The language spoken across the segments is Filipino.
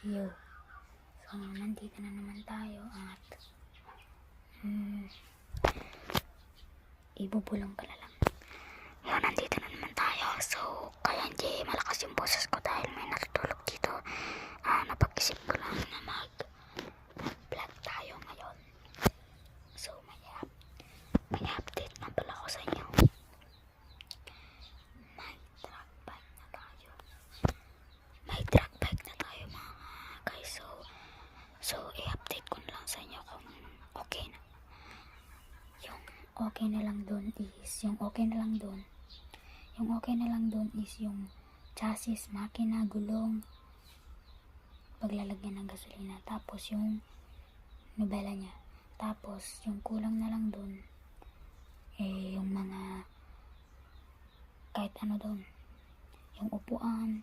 Yo. So, nandito na naman tayo at ibubulong pala lang. Yo, nandito na naman tayo. So, kaya hindi malakas yung boses ko dahil may natutulog dito. Napag-isip ko lang na mag-vlog tayo ngayon. So, may update na pala ako sa inyo. May drag bike na tayo. May drag bike na tayo mga guys. So i-update ko na lang sa inyo kung okay na. Yung okay na lang dun is yung chassis, makina, gulong, paglalagyan ng gasolina, tapos yung nobela niya. Tapos yung kulang na lang dun yung mga kahit ano dun, yung upuan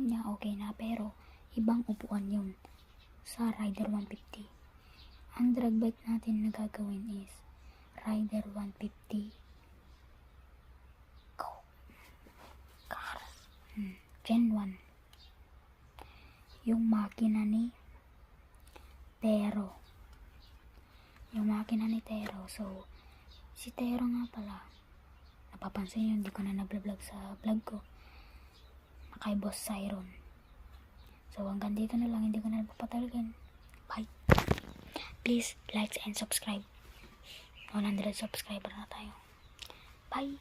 niya okay na, pero ibang upuan yun sa Rider 150. Ang drag bike natin na gagawin is Rider 150 car Gen 1. Yung makina ni Tero. So si Tero nga pala, napapansin yun, hindi ko na nag-vlog sa vlog ko, kay Boss Siron. So hanggang dito na lang, hindi ko na napapatalagan. Bye. Please like and subscribe. 100 subscriber na tayo. Bye.